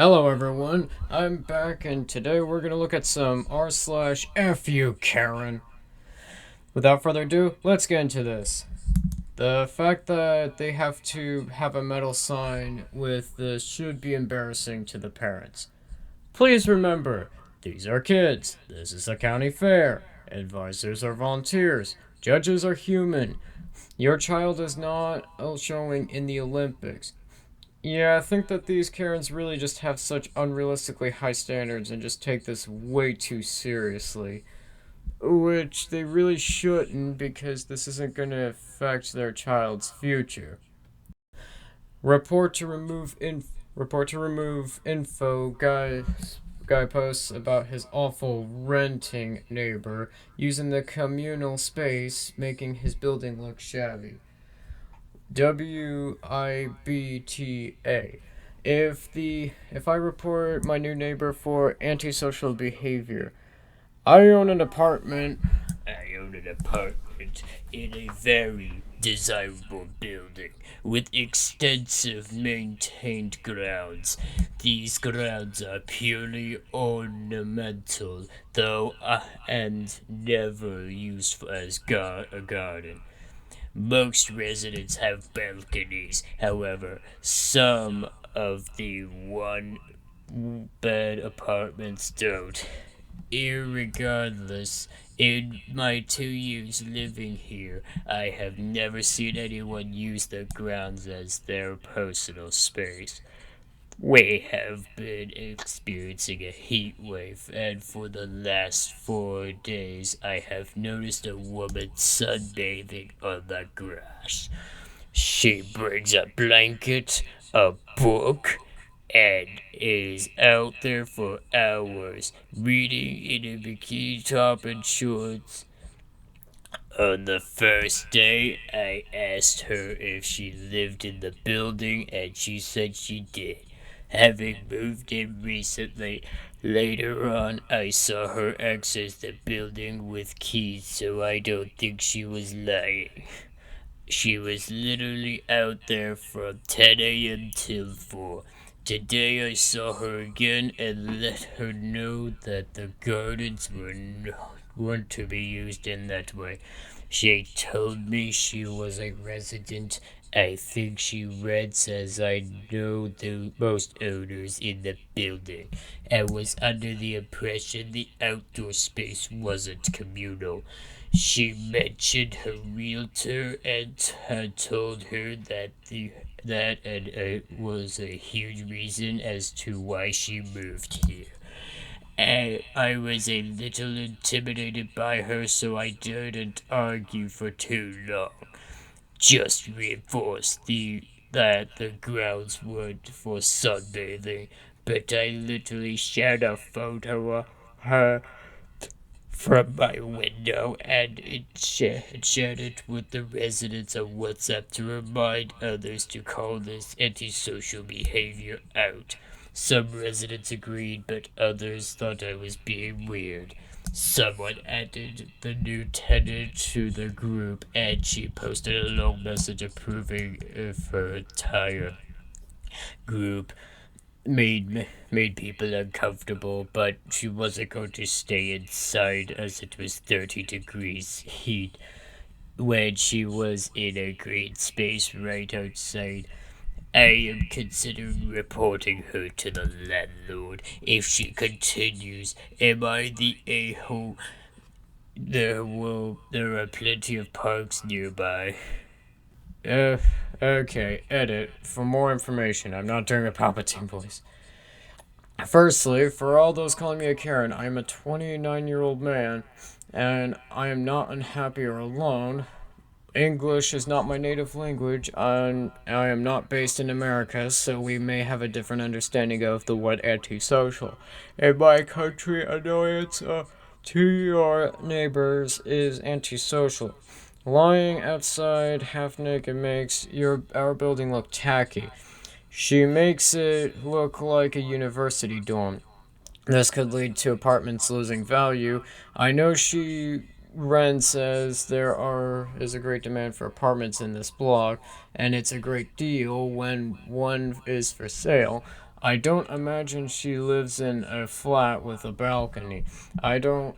Hello everyone, I'm back and today we're gonna look at some r/f you Karen. Without further ado, let's get into this. The fact that they have to have a metal sign with this should be embarrassing to the parents. Please remember, these are kids, this is a county fair, advisors are volunteers, judges are human. Your child is not showing in the Olympics. Yeah, I think that these Karens really just have such unrealistically high standards and just take this way too seriously. Which they really shouldn't because this isn't going to affect their child's future. Report to remove info guy posts about his awful renting neighbor using the communal space making his building look shabby. WIBTA. If I report my new neighbor for antisocial behavior, I own an apartment. I own an apartment in a very desirable building with extensive maintained grounds. These grounds are purely ornamental, though, and never used as a garden. Most residents have balconies, however, some of the one bed apartments don't. Irregardless, in my 2 years living here, I have never seen anyone use the grounds as their personal space. We have been experiencing a heat wave, and for the last 4 days, I have noticed a woman sunbathing on the grass. She brings a blanket, a book, and is out there for hours, reading in a bikini top and shorts. On the first day, I asked her if she lived in the building, and she said she did, having moved in recently. Later on, I saw her exit the building with keys, so I don't think she was lying. She was literally out there from 10 a.m. till 4. Today I saw her again and let her know that the gardens were not want to be used in that way. She told me she was a resident. I think she rents, as I know the most owners in the building, and was under the impression the outdoor space wasn't communal. She mentioned her realtor and had told her that and it was a huge reason as to why she moved here. And I was a little intimidated by her, so I didn't argue for too long. Just reinforced that the grounds were for sunbathing, but I literally shared a photo of her from my window, and shared it with the residents on WhatsApp to remind others to call this antisocial behavior out. Some residents agreed, but others thought I was being weird. Someone added the new tenant to the group, and she posted a long message approving of her entire group made people uncomfortable, but she wasn't going to stay inside as it was 30 degrees heat when she was in a green space right outside. I am considering reporting her to the landlord if she continues. Am I the a-hole? There are plenty of parks nearby. Uh, okay, edit. For more information, I'm not doing a Palpatine voice. Firstly, for all those calling me a Karen, I am a 29-year-old man, and I am not unhappy or alone. English is not my native language, and I am not based in America, so we may have a different understanding of the word antisocial. In my country, annoyance to your neighbors is antisocial. Lying outside half naked makes our building look tacky. She makes it look like a university dorm. This could lead to apartments losing value. I know she rents as is a great demand for apartments in this block, and it's a great deal when one is for sale. I don't imagine she lives in a flat with a balcony. I don't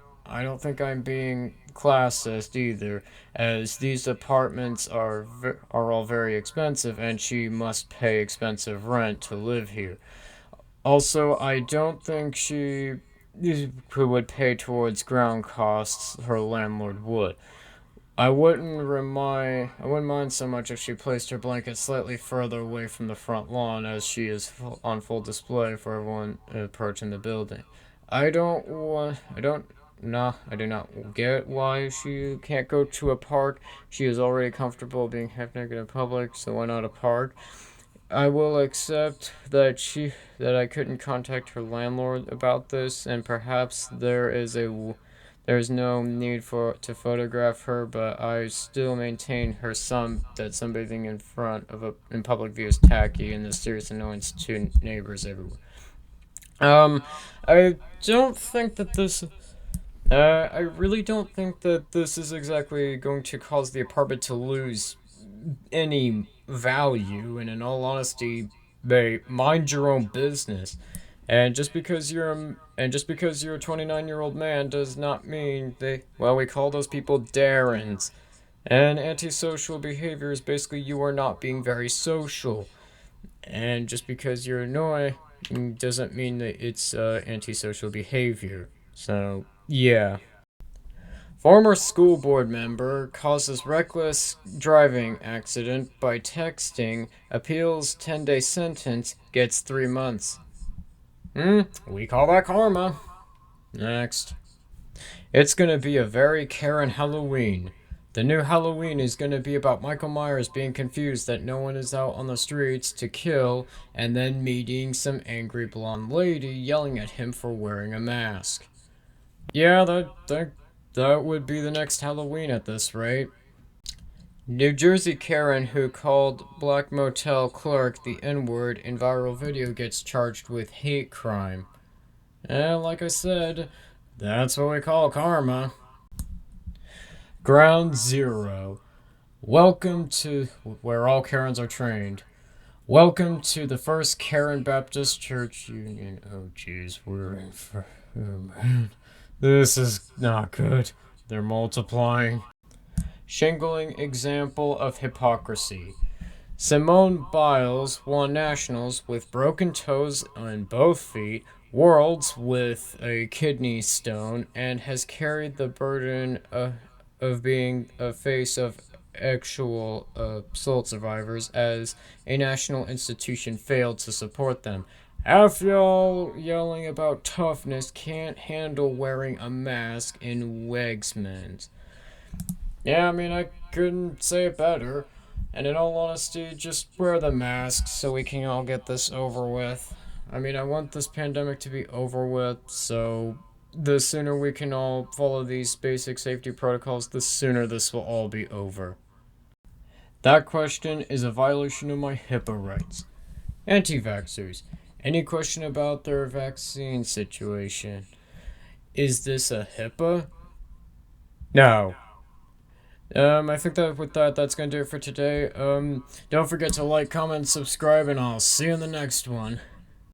think I'm being classist either, as these apartments are all very expensive and she must pay expensive rent to live here. Also, I don't think she who would pay towards ground costs her landlord would. I wouldn't mind so much if she placed her blanket slightly further away from the front lawn, as she is on full display for everyone approaching the building. I do not get why she can't go to a park. She is already comfortable being half naked in public, so why not a park? I will accept that I couldn't contact her landlord about this, and perhaps there's no need for to photograph her, but I still maintain that sunbathing in public view is tacky and a serious annoyance to neighbors everywhere. Um, I don't think that this. I really don't think that this is exactly going to cause the apartment to lose any value, and in all honesty, they mind your own business. And just because you're a 29-year-old man does not mean we call those people Darrens. And antisocial behavior is basically you are not being very social. And just because you're annoying doesn't mean that it's antisocial behavior. So, yeah. Former school board member causes reckless driving accident by texting, appeals 10-day sentence, gets 3 months. We call that karma. Next. It's gonna be a very Karen Halloween. The new Halloween is gonna be about Michael Myers being confused that no one is out on the streets to kill, and then meeting some angry blonde lady yelling at him for wearing a mask. Yeah, that would be the next Halloween at this rate. New Jersey Karen who called Black Motel clerk the N-word in viral video gets charged with hate crime. And like I said, that's what we call karma. Ground Zero. Welcome to where all Karens are trained. Welcome to the First Karen Baptist Church Union. Oh jeez, we're in for... Oh man. This is not good. They're multiplying. Shingling example of hypocrisy. Simone Biles won nationals with broken toes on both feet, worlds with a kidney stone, and has carried the burden of being a face of actual assault survivors as a national institution failed to support them. Half y'all yelling about toughness can't handle wearing a mask in Wegsman's. Yeah, I mean, I couldn't say it better. And in all honesty, just wear the mask so we can all get this over with. I mean, I want this pandemic to be over with, so the sooner we can all follow these basic safety protocols, the sooner this will all be over. That question is a violation of my HIPAA rights. Anti-vaxxers, any question about their vaccine situation? Is this a HIPAA? No. I think that with that, that's gonna do it for today. Don't forget to like, comment, subscribe, and I'll see you in the next one.